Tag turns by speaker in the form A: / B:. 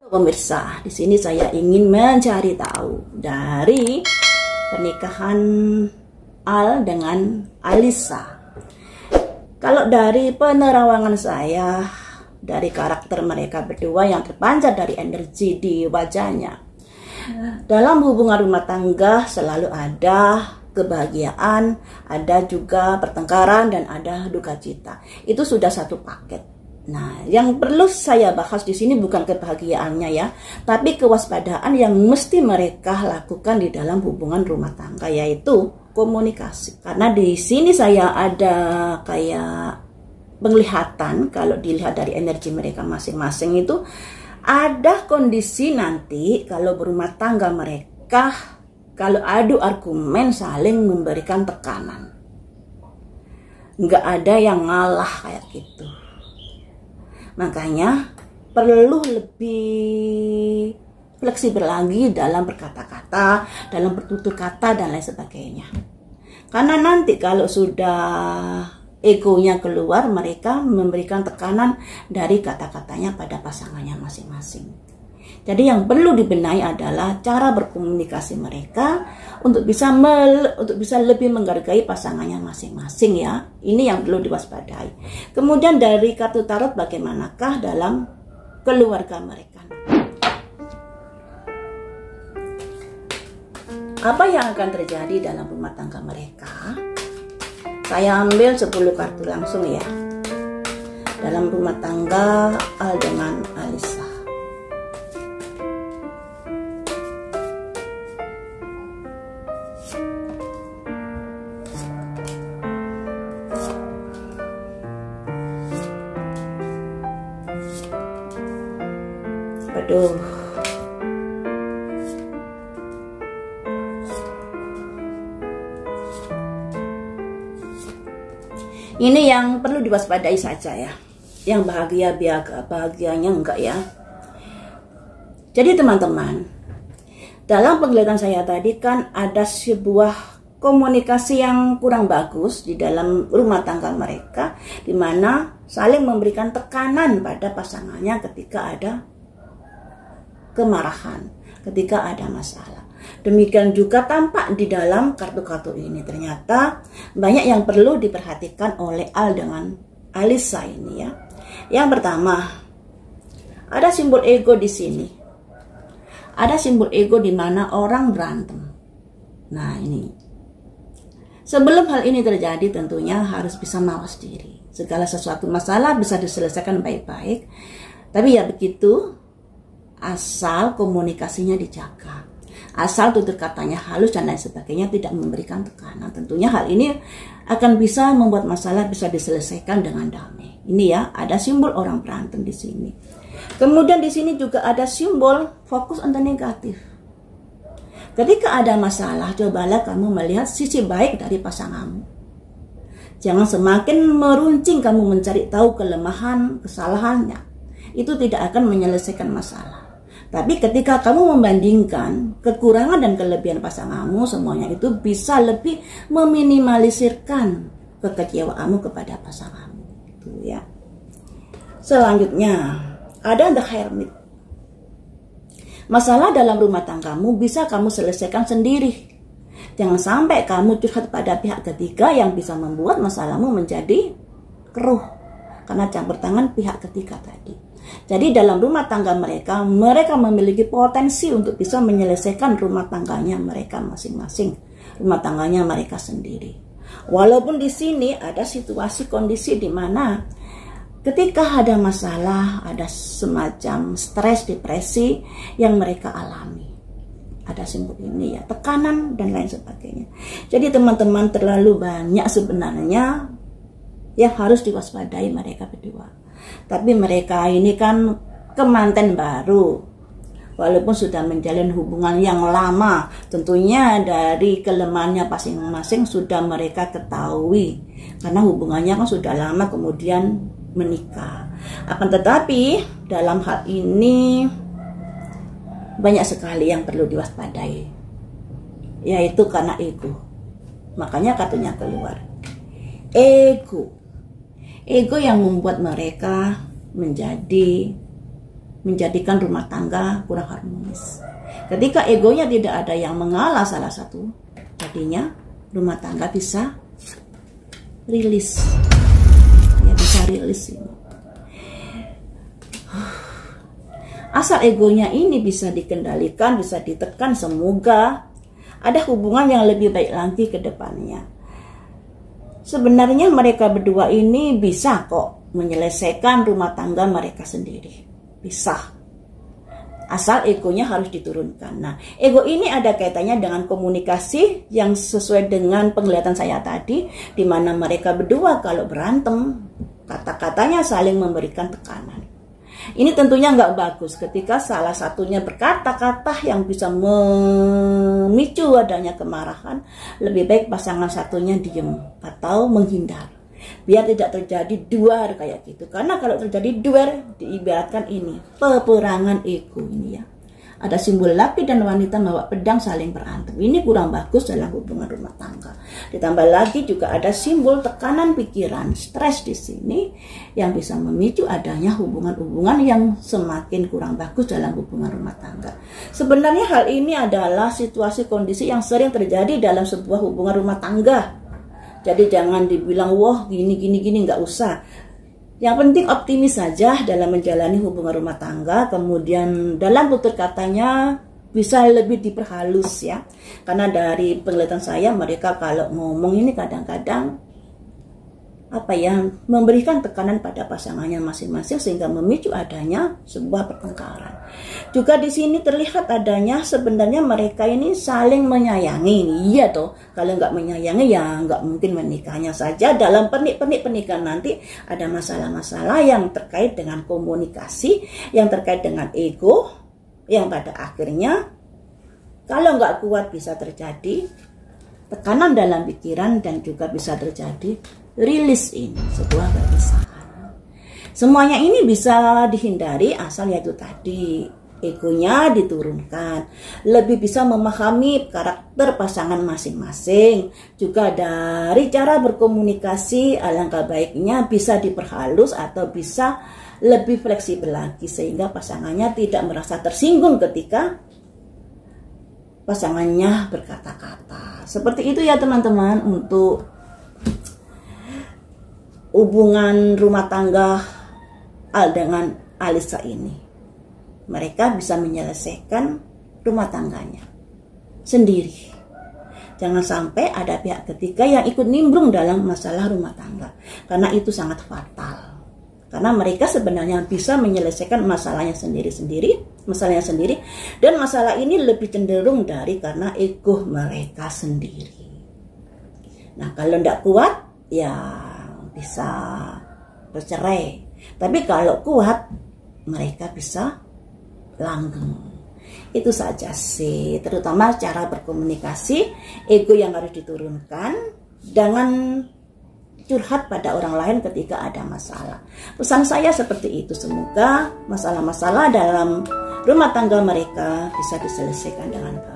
A: Pemirsa, di sini saya ingin mencari tahu dari pernikahan Al dengan Alisa. Kalau dari penerawangan saya, dari karakter mereka berdua yang terpancar dari energi di wajahnya, dalam hubungan rumah tangga selalu ada kebahagiaan, ada juga pertengkaran, dan ada duka cita. Itu sudah satu paket. Nah, yang perlu saya bahas di sini bukan kebahagiaannya ya, tapi kewaspadaan yang mesti mereka lakukan di dalam hubungan rumah tangga, yaitu komunikasi. Karena di sini saya ada kayak penglihatan, kalau dilihat dari energi mereka masing-masing itu ada kondisi nanti kalau berumah tangga mereka, kalau adu argumen saling memberikan tekanan, nggak ada yang ngalah kayak gitu. Makanya perlu lebih fleksibel lagi dalam berkata-kata, dalam bertutur kata, dan lain sebagainya. Karena nanti kalau sudah egonya keluar, mereka memberikan tekanan dari kata-katanya pada pasangannya masing-masing. Jadi yang perlu dibenahi adalah cara berkomunikasi mereka untuk bisa lebih menghargai pasangannya masing-masing ya. Ini yang perlu diwaspadai. Kemudian dari kartu tarot, bagaimanakah dalam keluarga mereka? Apa yang akan terjadi dalam rumah tangga mereka? Saya ambil 10 kartu langsung ya. Dalam rumah tangga Al dengan Alisa. Aduh. Ini yang perlu diwaspadai saja ya. Yang bahagianya enggak ya. Jadi teman-teman, dalam penglihatan saya tadi kan ada sebuah komunikasi yang kurang bagus di dalam rumah tangga mereka, di mana saling memberikan tekanan pada pasangannya ketika ada kemarahan, ketika ada masalah. Demikian juga tampak di dalam kartu-kartu ini. Ternyata banyak yang perlu diperhatikan oleh Al dengan Alisa ini ya. Yang pertama, ada simbol ego di sini. Ada simbol ego di mana orang berantem. Nah ini, sebelum hal ini terjadi tentunya harus bisa mawas diri. Segala sesuatu masalah bisa diselesaikan baik-baik. Tapi ya begitu, asal komunikasinya dijaga, asal tutur katanya halus dan lain sebagainya, tidak memberikan tekanan. Tentunya hal ini akan bisa membuat masalah bisa diselesaikan dengan damai. Ini ya, ada simbol orang berantem di sini. Kemudian di sini juga ada simbol fokus on the negatif. Ketika ada masalah, cobalah kamu melihat sisi baik dari pasanganmu. Jangan semakin meruncing kamu mencari tahu kelemahan, kesalahannya. Itu tidak akan menyelesaikan masalah. Tapi ketika kamu membandingkan kekurangan dan kelebihan pasanganmu, semuanya itu bisa lebih meminimalisirkan kekecewaanmu kepada pasanganmu. Itu ya. Selanjutnya, ada The Hermit. Masalah dalam rumah tanggamu bisa kamu selesaikan sendiri. Jangan sampai kamu curhat pada pihak ketiga yang bisa membuat masalahmu menjadi keruh karena campur tangan pihak ketiga tadi. Jadi dalam rumah tangga mereka memiliki potensi untuk bisa menyelesaikan rumah tangganya mereka masing-masing, rumah tangganya mereka sendiri. Walaupun di sini ada situasi kondisi di mana ketika ada masalah, ada semacam stres, depresi yang mereka alami. Ada simbol ini ya, tekanan dan lain sebagainya. Jadi teman-teman, terlalu banyak sebenarnya yang harus diwaspadai mereka berdua. Tapi mereka ini kan kemanten baru, walaupun sudah menjalin hubungan yang lama, tentunya dari kelemahannya masing-masing sudah mereka ketahui, karena hubungannya kan sudah lama kemudian menikah. Akan tetapi dalam hal ini banyak sekali yang perlu diwaspadai, yaitu karena ego. Makanya kartunya keluar ego yang membuat mereka menjadi menjadikan rumah tangga kurang harmonis. Ketika egonya tidak ada yang mengalah salah satu, jadinya rumah tangga bisa rilis. Ya, bisa rilis ini. Asal egonya ini bisa dikendalikan, bisa ditekan, semoga ada hubungan yang lebih baik lagi ke depannya. Sebenarnya mereka berdua ini bisa kok menyelesaikan rumah tangga mereka sendiri. Bisa. Asal egonya harus diturunkan. Nah, ego ini ada kaitannya dengan komunikasi yang sesuai dengan penglihatan saya tadi, di mana mereka berdua kalau berantem, kata-katanya saling memberikan tekanan. Ini tentunya nggak bagus ketika salah satunya berkata-kata yang bisa memicu adanya kemarahan. Lebih baik pasangan satunya diem atau menghindar, biar tidak terjadi duar kayak gitu. Karena kalau terjadi duar, diibaratkan ini peperangan ego ini ya. Ada simbol laki dan wanita bawa pedang saling berantem. Ini kurang bagus dalam hubungan rumah tangga. Ditambah lagi juga ada simbol tekanan pikiran, stres di sini yang bisa memicu adanya hubungan-hubungan yang semakin kurang bagus dalam hubungan rumah tangga. Sebenarnya hal ini adalah situasi kondisi yang sering terjadi dalam sebuah hubungan rumah tangga. Jadi jangan dibilang wah gini nggak usah. Yang penting optimis saja dalam menjalani hubungan rumah tangga. Kemudian dalam tutur katanya bisa lebih diperhalus ya. Karena dari penglihatan saya, mereka kalau ngomong ini kadang-kadang memberikan tekanan pada pasangannya masing-masing sehingga memicu adanya sebuah pertengkaran. Juga di sini terlihat adanya sebenarnya mereka ini saling menyayangi. Iya toh, kalau nggak menyayangi ya nggak mungkin menikahnya saja. Dalam pernik-pernik pernikahan nanti ada masalah-masalah yang terkait dengan komunikasi, yang terkait dengan ego, yang pada akhirnya kalau nggak kuat bisa terjadi tekanan dalam pikiran dan juga bisa terjadi rilis ini, sebuah perpisahan. Semuanya ini bisa dihindari asal yaitu tadi egonya diturunkan, lebih bisa memahami karakter pasangan masing-masing. Juga dari cara berkomunikasi alangkah baiknya bisa diperhalus atau bisa lebih fleksibel lagi sehingga pasangannya tidak merasa tersinggung ketika pasangannya berkata-kata. Seperti itu ya teman-teman untuk hubungan rumah tangga Al dengan Alisa ini. Mereka bisa menyelesaikan rumah tangganya sendiri. Jangan sampai ada pihak ketiga yang ikut nimbrung dalam masalah rumah tangga. Karena itu sangat fatal. Karena mereka sebenarnya bisa menyelesaikan masalahnya sendiri. Dan masalah ini lebih cenderung dari karena ego mereka sendiri. Nah kalau tidak kuat, ya bisa bercerai. Tapi kalau kuat, mereka bisa langgeng. Itu saja sih, terutama cara berkomunikasi, ego yang harus diturunkan, jangan curhat pada orang lain ketika ada masalah. Pesan saya seperti itu, semoga masalah-masalah dalam rumah tangga mereka bisa diselesaikan dengan baik.